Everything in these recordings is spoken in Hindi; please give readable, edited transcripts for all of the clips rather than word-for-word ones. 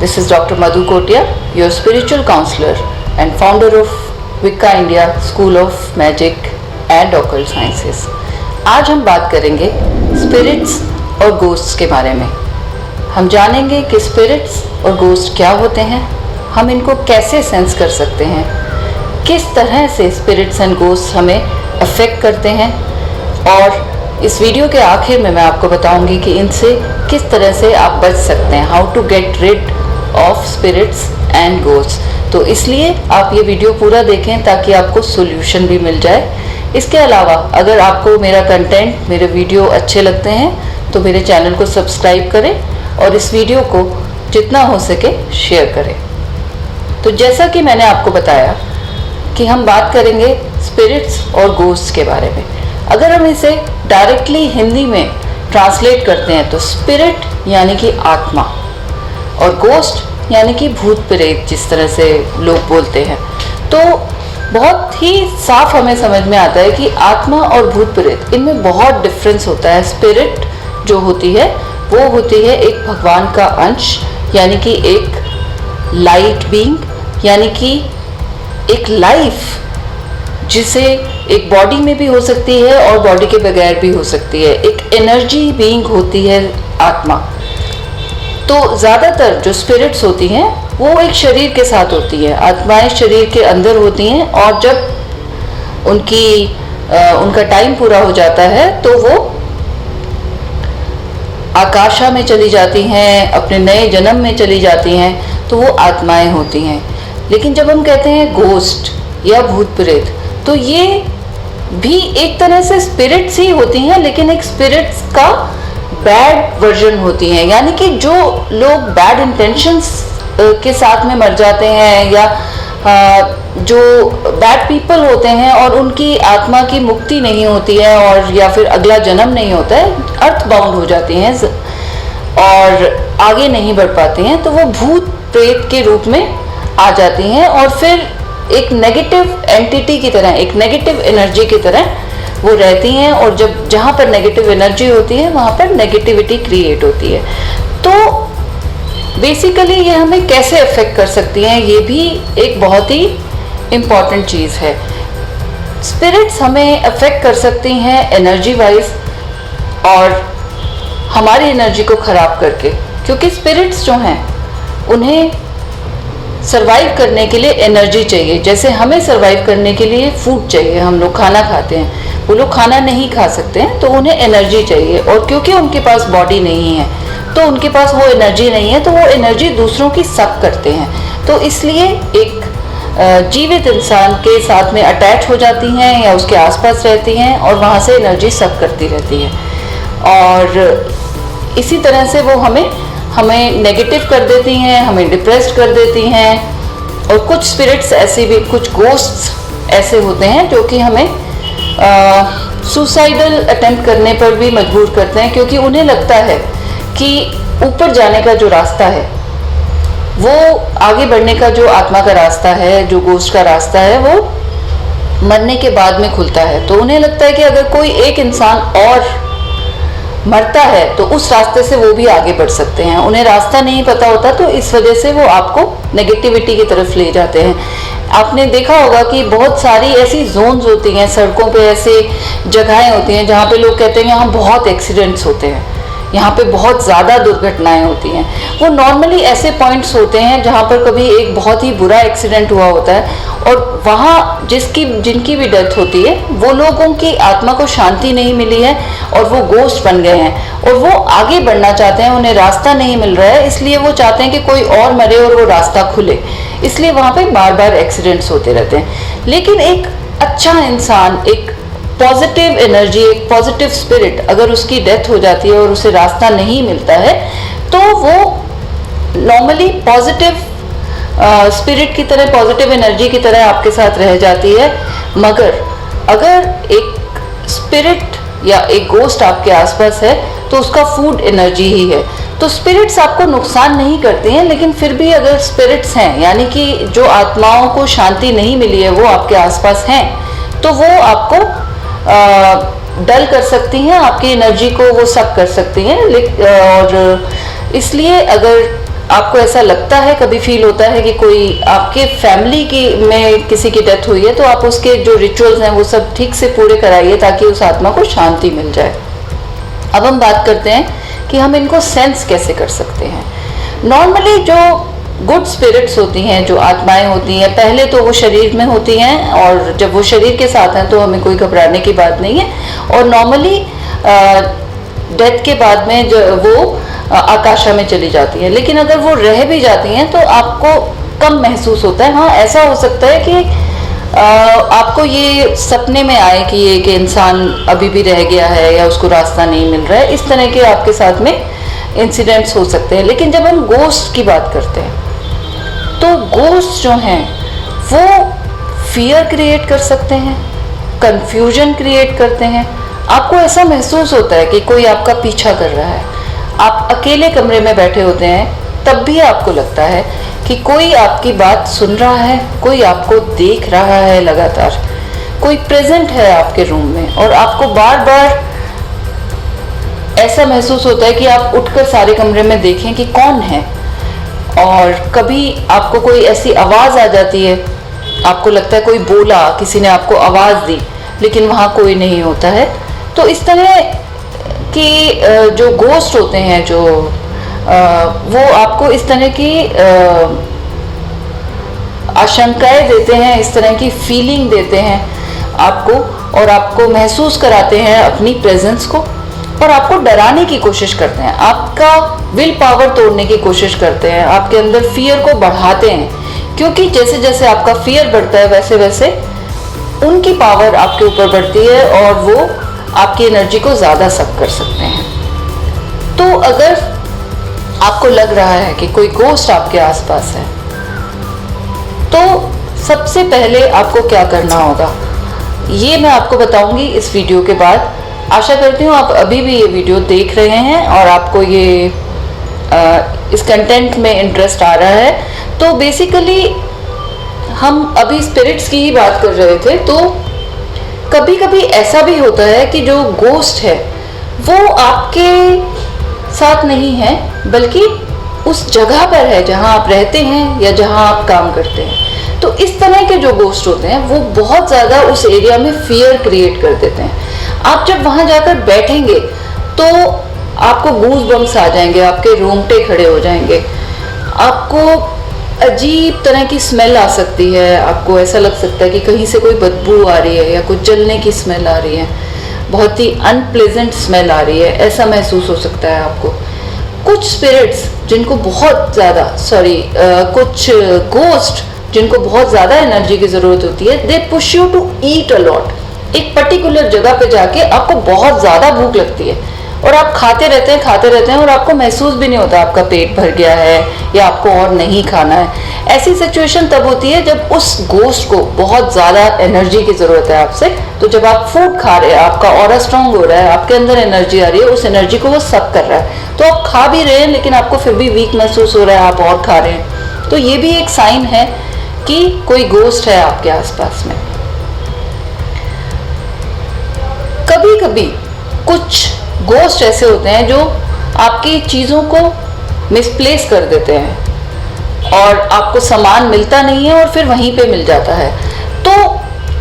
This is Dr. Madhu Kotia, your spiritual counselor and founder of Wicca India School of Magic and Occult Sciences. आज हम बात करेंगे स्पिरिट्स और गोस्ट्स के बारे में। हम जानेंगे कि स्पिरिट्स और गोस्ट क्या होते हैं, हम इनको कैसे सेंस कर सकते हैं, किस तरह से स्पिरिट्स एंड गोस्ट हमें अफेक्ट करते हैं, और इस वीडियो के आखिर में मैं आपको बताऊंगी कि इनसे किस तरह से आप बच सकते हैं, how to get rid of spirits and ghost. तो इसलिए आप ये वीडियो पूरा देखें ताकि आपको सोल्यूशन भी मिल जाए। इसके अलावा अगर आपको मेरा कंटेंट, मेरे वीडियो अच्छे लगते हैं तो मेरे चैनल को सब्सक्राइब करें और इस वीडियो को जितना हो सके शेयर करें। तो जैसा कि मैंने आपको बताया कि हम बात करेंगे स्पिरिट्स और गोस्ट के बारे में। अगर हम इसे डायरेक्टली हिंदी में ट्रांसलेट करते हैं तो स्पिरिट यानी कि आत्मा और गोस्ट यानी कि भूत प्रेत, जिस तरह से लोग बोलते हैं, तो बहुत ही साफ हमें समझ में आता है कि आत्मा और भूत प्रेत, इनमें बहुत डिफरेंस होता है। स्पिरिट जो होती है वो होती है एक भगवान का अंश, यानी कि एक लाइट बीइंग, यानी कि एक लाइफ जिसे एक बॉडी में भी हो सकती है और बॉडी के बगैर भी हो सकती है। एक एनर्जी बीइंग होती है आत्मा। तो ज़्यादातर जो स्पिरिट्स होती हैं वो एक शरीर के साथ होती है, आत्माएं शरीर के अंदर होती हैं, और जब उनका टाइम पूरा हो जाता है तो वो आकाशा में चली जाती हैं, अपने नए जन्म में चली जाती हैं, तो वो आत्माएं होती हैं। लेकिन जब हम कहते हैं गोस्ट या भूत प्रेत, तो ये भी एक तरह से स्पिरिट्स ही होती हैं, लेकिन एक स्पिरिट्स का बैड वर्जन होती हैं। यानी कि जो लोग बैड इंटेंशंस के साथ में मर जाते हैं, या जो बैड पीपल होते हैं और उनकी आत्मा की मुक्ति नहीं होती है, और या फिर अगला जन्म नहीं होता है, अर्थ बाउंड हो जाती हैं और आगे नहीं बढ़ पाती हैं, तो वो भूत प्रेत के रूप में आ जाती हैं और फिर एक नेगेटिव एंटिटी की तरह, एक नेगेटिव एनर्जी की तरह वो रहती हैं। और जब जहाँ पर नेगेटिव एनर्जी होती है वहाँ पर नेगेटिविटी क्रिएट होती है। तो बेसिकली ये हमें कैसे अफेक्ट कर सकती हैं, ये भी एक बहुत ही इम्पॉर्टेंट चीज़ है। स्पिरिट्स हमें अफेक्ट कर सकती हैं एनर्जी वाइज और हमारी एनर्जी को ख़राब करके, क्योंकि स्पिरिट्स जो हैं उन्हें सरवाइव करने के लिए एनर्जी चाहिए। जैसे हमें सरवाइव करने के लिए फूड चाहिए, हम लोग खाना खाते हैं, वो लोग खाना नहीं खा सकते हैं तो उन्हें एनर्जी चाहिए, और क्योंकि उनके पास बॉडी नहीं है तो उनके पास वो एनर्जी नहीं है, तो वो एनर्जी दूसरों की सक करते हैं। तो इसलिए एक जीवित इंसान के साथ में अटैच हो जाती हैं या उसके आसपास रहती हैं और वहाँ से एनर्जी सक करती रहती है, और इसी तरह से वो हमें नेगेटिव कर देती हैं, हमें डिप्रेस्ड कर देती हैं। और कुछ स्पिरिट्स ऐसे भी, कुछ गोस्ट्स ऐसे होते हैं जो कि हमें सुसाइडल अटेम्प्ट करने पर भी मजबूर करते हैं, क्योंकि उन्हें लगता है कि ऊपर जाने का जो रास्ता है, वो आगे बढ़ने का जो आत्मा का रास्ता है, जो गोस्ट का रास्ता है, वो मरने के बाद में खुलता है। तो उन्हें लगता है कि अगर कोई एक इंसान और मरता है तो उस रास्ते से वो भी आगे बढ़ सकते हैं। उन्हें रास्ता नहीं पता होता, तो इस वजह से वो आपको नेगेटिविटी की तरफ ले जाते हैं। आपने देखा होगा कि बहुत सारी ऐसी जोन्स होती हैं, सड़कों पे ऐसे जगहें होती हैं जहाँ पे लोग कहते हैं यहाँ बहुत एक्सीडेंट्स होते हैं, यहाँ पे बहुत ज़्यादा दुर्घटनाएं होती हैं। वो नॉर्मली ऐसे पॉइंट्स होते हैं जहाँ पर कभी एक बहुत ही बुरा एक्सीडेंट हुआ होता है, और वहाँ जिनकी भी डेथ होती है वो लोगों की आत्मा को शांति नहीं मिली है और वो गोस्ट बन गए हैं, और वो आगे बढ़ना चाहते हैं, उन्हें रास्ता नहीं मिल रहा है, इसलिए वो चाहते हैं कि कोई और मरे और वो रास्ता खुले, इसलिए वहाँ पे बार बार एक्सीडेंट्स होते रहते हैं। लेकिन एक अच्छा इंसान, एक पॉजिटिव एनर्जी, एक पॉजिटिव स्पिरिट, अगर उसकी डेथ हो जाती है और उसे रास्ता नहीं मिलता है, तो वो नॉर्मली पॉजिटिव स्पिरिट की तरह, पॉजिटिव एनर्जी की तरह आपके साथ रह जाती है। मगर अगर एक स्पिरिट या एक गोस्ट आपके आसपास है तो उसका फूड एनर्जी ही है। तो स्पिरिट्स आपको नुकसान नहीं करते हैं, लेकिन फिर भी अगर स्पिरिट्स हैं, यानी कि जो आत्माओं को शांति नहीं मिली है वो आपके आसपास हैं, तो वो आपको डल कर सकती हैं, आपकी एनर्जी को वो सक कर सकती हैं। और इसलिए अगर आपको ऐसा लगता है, कभी फील होता है कि कोई आपके फैमिली की में किसी की डेथ हुई है, तो आप उसके जो रिचुअल्स हैं वो सब ठीक से पूरे कराइए ताकि उस आत्मा को शांति मिल जाए। अब हम बात करते हैं कि हम इनको सेंस कैसे कर सकते हैं। नॉर्मली जो गुड स्पिरिट्स होती हैं, जो आत्माएं होती हैं, पहले तो वो शरीर में होती हैं और जब वो शरीर के साथ हैं तो हमें कोई घबराने की बात नहीं है। और नॉर्मली डेथ के बाद में जो वो आकाशा में चली जाती है, लेकिन अगर वो रह भी जाती हैं तो आपको कम महसूस होता है। हाँ, ऐसा हो सकता है कि आपको ये सपने में आए कि ये कि इंसान अभी भी रह गया है या उसको रास्ता नहीं मिल रहा है, इस तरह के आपके साथ में इंसिडेंट्स हो सकते हैं। लेकिन जब हम गोस्ट की बात करते हैं तो गोस्ट जो हैं वो फियर क्रिएट कर सकते हैं, कंफ्यूजन क्रिएट करते हैं। आपको ऐसा महसूस होता है कि कोई आपका पीछा कर रहा है। आप अकेले कमरे में बैठे होते हैं तब भी आपको लगता है कि कोई आपकी बात सुन रहा है, कोई आपको देख रहा है लगातार, कोई प्रेजेंट है आपके रूम में, और आपको बार बार ऐसा महसूस होता है कि आप उठकर सारे कमरे में देखें कि कौन है। और कभी आपको कोई ऐसी आवाज़ आ जाती है, आपको लगता है कोई बोला, किसी ने आपको आवाज़ दी, लेकिन वहाँ कोई नहीं होता है। तो इस तरह की जो गोस्ट होते हैं, जो वो आपको इस तरह की आशंकाएं देते हैं, इस तरह की फीलिंग देते हैं आपको, और आपको महसूस कराते हैं अपनी प्रेजेंस को, और आपको डराने की कोशिश करते हैं, आपका विल पावर तोड़ने की कोशिश करते हैं, आपके अंदर फियर को बढ़ाते हैं। क्योंकि जैसे जैसे आपका फियर बढ़ता है वैसे वैसे उनकी पावर आपके ऊपर बढ़ती है और वो आपकी एनर्जी को ज़्यादा सक कर सकते हैं। तो अगर आपको लग रहा है कि कोई गोस्ट आपके आसपास है, तो सबसे पहले आपको क्या करना होगा ये मैं आपको बताऊंगी इस वीडियो के बाद। आशा करती हूँ आप अभी भी ये वीडियो देख रहे हैं और आपको ये इस कंटेंट में इंटरेस्ट आ रहा है। तो बेसिकली हम अभी स्पिरिट्स की ही बात कर रहे थे, तो कभी कभी ऐसा भी होता है कि जो गोस्ट है वो आपके साथ नहीं है, बल्कि उस जगह पर है जहाँ आप रहते हैं या जहाँ आप काम करते हैं। तो इस तरह के जो गोस्ट होते हैं वो बहुत ज़्यादा उस एरिया में फियर क्रिएट कर देते हैं। आप जब वहाँ जाकर बैठेंगे तो आपको गूज बम्स आ जाएंगे, आपके रोंगटे खड़े हो जाएंगे, आपको अजीब तरह की स्मेल आ सकती है, आपको ऐसा लग सकता है कि कहीं से कोई बदबू आ रही है या कुछ जलने की स्मेल आ रही है, बहुत ही अनप्लेजेंट स्मेल आ रही है, ऐसा महसूस हो सकता है आपको। कुछ स्पिरिट्स जिनको बहुत ज़्यादा कुछ गोस्ट जिनको बहुत ज़्यादा एनर्जी की ज़रूरत होती है, they push you to eat a lot. एक पर्टिकुलर जगह पे जाके आपको बहुत ज़्यादा भूख लगती है और आप खाते रहते हैं और आपको महसूस भी नहीं होता आपका पेट भर गया है या आपको और नहीं खाना है। ऐसी सिचुएशन तब होती है जब उस गोस्ट को बहुत ज़्यादा एनर्जी की ज़रूरत है आपसे। तो जब आप फूड खा रहे हैं, आपका ऑरा स्ट्रांग हो रहा है, आपके अंदर एनर्जी आ रही है, उस एनर्जी को वो सक कर रहा है, तो आप खा भी रहे हैं लेकिन आपको फिर भी वीक महसूस हो रहा है, आप और खा रहे हैं। तो ये भी एक साइन है कि कोई गोस्ट है आपके आसपास में। कभी कभी कुछ गोस्ट ऐसे होते हैं जो आपकी चीज़ों को मिसप्लेस कर देते हैं और आपको सामान मिलता नहीं है और फिर वहीं पे मिल जाता है। तो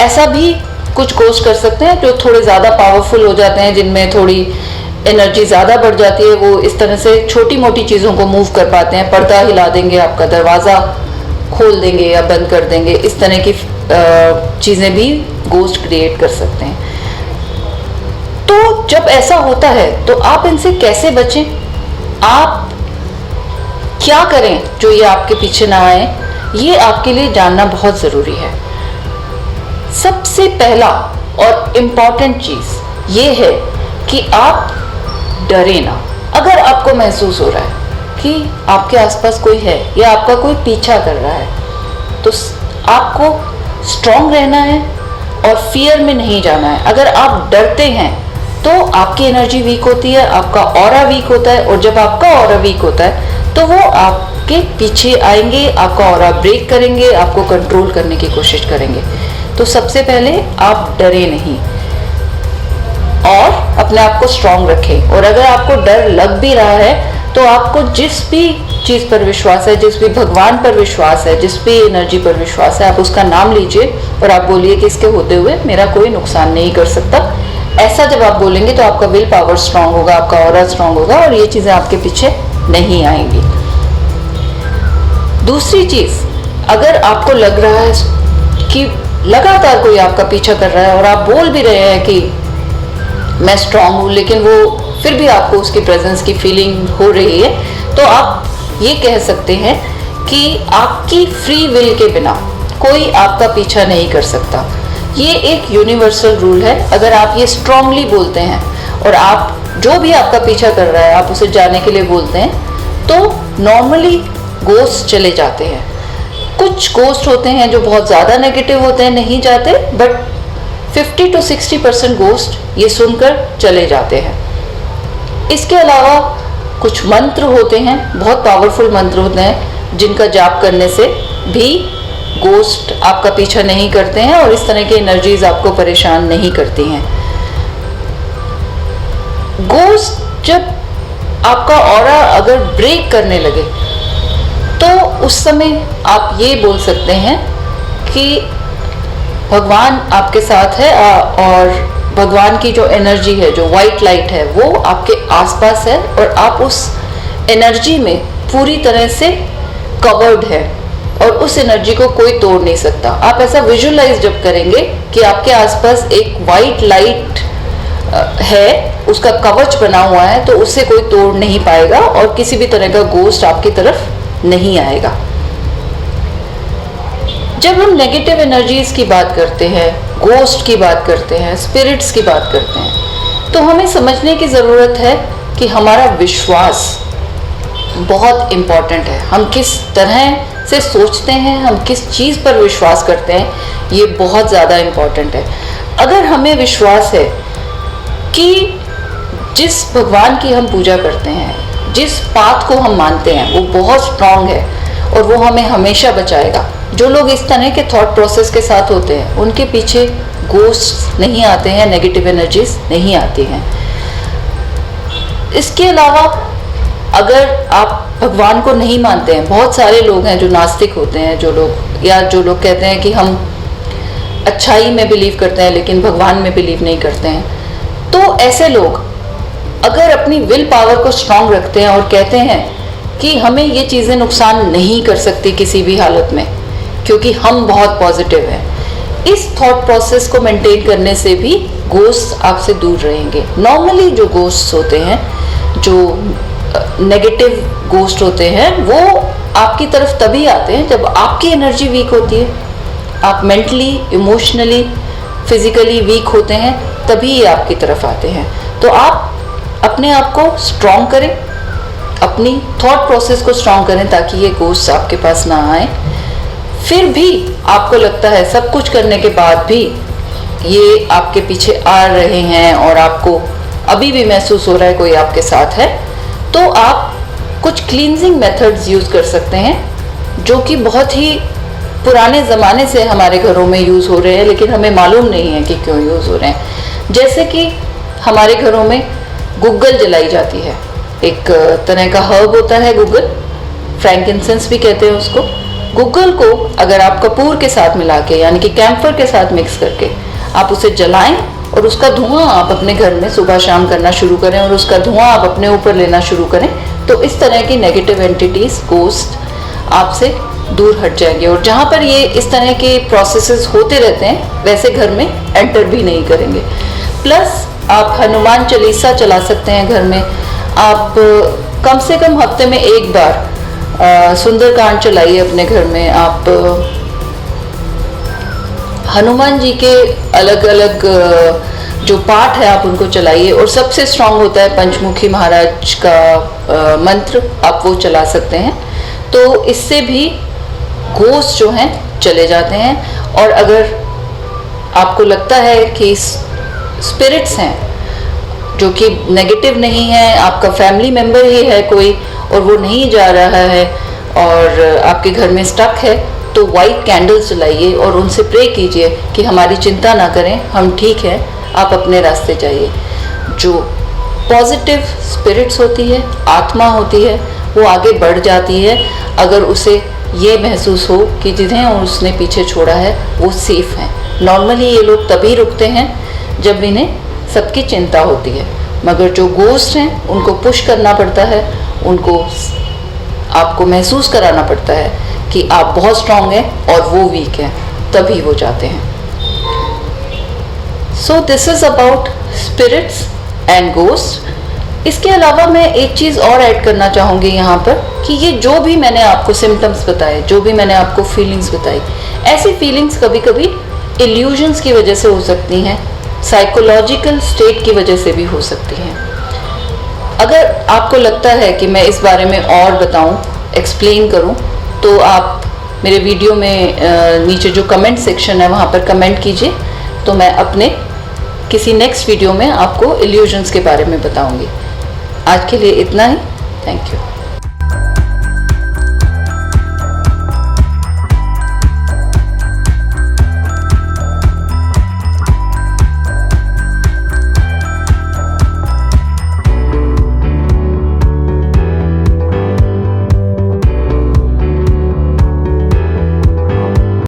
ऐसा भी कुछ गोस्ट कर सकते हैं जो थोड़े ज़्यादा पावरफुल हो जाते हैं, जिनमें थोड़ी एनर्जी ज़्यादा बढ़ जाती है। वो इस तरह से छोटी मोटी चीज़ों को मूव कर पाते हैं, पर्दा हिला देंगे, आपका दरवाज़ा खोल देंगे या बंद कर देंगे। इस तरह की चीज़ें भी गोस्ट क्रिएट कर सकते हैं। तो जब ऐसा होता है तो आप इनसे कैसे बचें, आप क्या करें जो ये आपके पीछे ना आए, ये आपके लिए जानना बहुत ज़रूरी है। सबसे पहला और इम्पॉर्टेंट चीज़ ये है कि आप डरे ना। अगर आपको महसूस हो रहा है कि आपके आसपास कोई है या आपका कोई पीछा कर रहा है, तो आपको स्ट्रॉन्ग रहना है और फियर में नहीं जाना है। अगर आप डरते हैं तो आपकी एनर्जी वीक होती है, आपका ऑरा वीक होता है, और जब आपका ऑरा वीक होता है तो वो आपके पीछे आएंगे, आपका ऑरा ब्रेक करेंगे, आपको कंट्रोल करने की कोशिश करेंगे। तो सबसे पहले आप डरे नहीं और अपने आप को स्ट्रॉन्ग रखें। और अगर आपको डर लग भी रहा है तो आपको जिस भी चीज़ पर विश्वास है, जिस भी भगवान पर विश्वास है, जिस भी एनर्जी पर विश्वास है, आप उसका नाम लीजिए और आप बोलिए कि इसके होते हुए मेरा कोई नुकसान नहीं कर सकता। ऐसा जब आप बोलेंगे तो आपका विल पावर स्ट्रांग होगा, आपका ऑरा स्ट्रांग होगा और ये चीज़ें आपके पीछे नहीं आएंगी। दूसरी चीज़, अगर आपको लग रहा है कि लगातार कोई आपका पीछा कर रहा है और आप बोल भी रहे हैं कि मैं स्ट्रांग हूँ, लेकिन वो फिर भी आपको उसकी प्रेजेंस की फीलिंग हो रही है, तो आप ये कह सकते हैं कि आपकी फ्री विल के बिना कोई आपका पीछा नहीं कर सकता। ये एक यूनिवर्सल रूल है। अगर आप ये स्ट्रांगली बोलते हैं और आप जो भी आपका पीछा कर रहा है आप उसे जाने के लिए बोलते हैं, तो नॉर्मली गोस्ट चले जाते हैं। कुछ गोस्ट होते हैं जो बहुत ज़्यादा नेगेटिव होते हैं, नहीं जाते, बट 50 to 60% गोस्ट ये सुनकर चले जाते हैं। इसके अलावा कुछ मंत्र होते हैं, बहुत पावरफुल मंत्र होते हैं, जिनका जाप करने से भी गोस्ट आपका पीछा नहीं करते हैं और इस तरह की एनर्जीज आपको परेशान नहीं करती हैं। गोस्ट जब आपका ऑरा अगर ब्रेक करने लगे तो उस समय आप ये बोल सकते हैं कि भगवान आपके साथ है और भगवान की जो एनर्जी है, जो वाइट लाइट है, वो आपके आसपास है और आप उस एनर्जी में पूरी तरह से कवर्ड है और उस एनर्जी को कोई तोड़ नहीं सकता। आप ऐसा विजुअलाइज जब करेंगे कि आपके आसपास एक वाइट लाइट है, उसका कवच बना हुआ है, तो उससे कोई तोड़ नहीं पाएगा और किसी भी तरह का गोस्ट आपकी तरफ नहीं आएगा। जब हम नेगेटिव एनर्जीज की बात करते हैं, गोस्ट की बात करते हैं, स्पिरिट्स की बात करते हैं, तो हमें समझने की ज़रूरत है कि हमारा विश्वास बहुत इम्पॉर्टेंट है। हम किस तरह से सोचते हैं, हम किस चीज़ पर विश्वास करते हैं, ये बहुत ज़्यादा इम्पॉर्टेंट है। अगर हमें विश्वास है कि जिस भगवान की हम पूजा करते हैं, जिस पाथ को हम मानते हैं, वो बहुत स्ट्रांग है और वो हमें हमेशा बचाएगा। जो लोग इस तरह के थॉट प्रोसेस के साथ होते हैं, उनके पीछे गोस्ट नहीं आते हैं, नेगेटिव एनर्जीज नहीं आती हैं। इसके अलावा अगर आप भगवान को नहीं मानते हैं, बहुत सारे लोग हैं जो नास्तिक होते हैं, जो लोग कहते हैं कि हम अच्छाई में बिलीव करते हैं लेकिन भगवान में बिलीव नहीं करते हैं, तो ऐसे लोग अगर अपनी विल पावर को स्ट्रांग रखते हैं और कहते हैं कि हमें ये चीज़ें नुकसान नहीं कर सकती किसी भी हालत में, क्योंकि हम बहुत पॉजिटिव हैं, इस थॉट प्रोसेस को मेंटेन करने से भी गोस्ट आपसे दूर रहेंगे। नॉर्मली जो गोस्ट होते हैं, जो नेगेटिव गोस्ट होते हैं, वो आपकी तरफ तभी आते हैं जब आपकी एनर्जी वीक होती है, आप मेंटली, इमोशनली, फिजिकली वीक होते हैं, तभी ये आपकी तरफ आते हैं। तो आप अपने आप को स्ट्रॉन्ग करें, अपनी थॉट प्रोसेस को स्ट्रॉन्ग करें ताकि ये गोस्ट आपके पास ना आए। फिर भी आपको लगता है सब कुछ करने के बाद भी ये आपके पीछे आ रहे हैं और आपको अभी भी महसूस हो रहा है कोई आपके साथ है, तो आप कुछ क्लींजिंग मेथड्स यूज़ कर सकते हैं जो कि बहुत ही पुराने ज़माने से हमारे घरों में यूज़ हो रहे हैं, लेकिन हमें मालूम नहीं है कि क्यों यूज़ हो रहे हैं। जैसे कि हमारे घरों में गुग्गल जलाई जाती है, एक तरह का हर्ब होता है गुग्गल, फ्रैंकिनसेंस भी कहते हैं उसको। गुग्गल को अगर आप कपूर के साथ मिला के, यानी कि कैम्फर के साथ मिक्स करके आप उसे जलाएं और उसका धुआं आप अपने घर में सुबह शाम करना शुरू करें और उसका धुआं आप अपने ऊपर लेना शुरू करें, तो इस तरह की नेगेटिव एंटिटीज, गोस्ट आपसे दूर हट जाएंगे और जहाँ पर ये इस तरह के प्रोसेसेस होते रहते हैं वैसे घर में एंटर भी नहीं करेंगे। प्लस आप हनुमान चालीसा चला सकते हैं घर में। आप कम से कम हफ्ते में एक बार सुंदरकांड चलाइए अपने घर में। आप हनुमान जी के अलग अलग जो पाठ है आप उनको चलाइए और सबसे स्ट्रांग होता है पंचमुखी महाराज का मंत्र, आप वो चला सकते हैं। तो इससे भी गोस्ट जो हैं चले जाते हैं। और अगर आपको लगता है कि स्पिरिट्स हैं जो कि नेगेटिव नहीं है, आपका फैमिली मेम्बर ही है कोई और वो नहीं जा रहा है और आपके घर में स्टक है, तो वाइट कैंडल्स जलाइए और उनसे प्रे कीजिए कि हमारी चिंता ना करें, हम ठीक हैं, आप अपने रास्ते जाइए। जो पॉजिटिव स्पिरिट्स होती है, आत्मा होती है, वो आगे बढ़ जाती है अगर उसे ये महसूस हो कि जिन्हें उसने पीछे छोड़ा है वो सेफ हैं। नॉर्मली ये लोग तभी रुकते हैं जब इन्हें सबकी चिंता होती है, मगर जो गोस्ट हैं उनको पुश करना पड़ता है, उनको आपको महसूस कराना पड़ता है कि आप बहुत स्ट्रांग हैं और वो वीक हैं, तभी वो जाते हैं। So this is about spirits and ghost. इसके अलावा मैं एक चीज़ और ऐड करना चाहूँगी यहाँ पर कि ये जो भी मैंने आपको सिम्टम्स बताए, जो भी मैंने आपको फीलिंग्स बताई, ऐसी फीलिंग्स कभी कभी इल्यूजन्स की वजह से हो सकती हैं, साइकोलॉजिकल स्टेट की वजह से भी हो सकती हैं। अगर आपको लगता है कि मैं इस बारे में और बताऊं, एक्सप्लेन करूं, तो आप मेरे वीडियो में नीचे जो कमेंट सेक्शन है वहाँ पर कमेंट कीजिए, तो मैं अपने किसी नेक्स्ट वीडियो में आपको इल्यूजन्स के बारे में बताऊंगी। आज के लिए इतना ही। Thank you.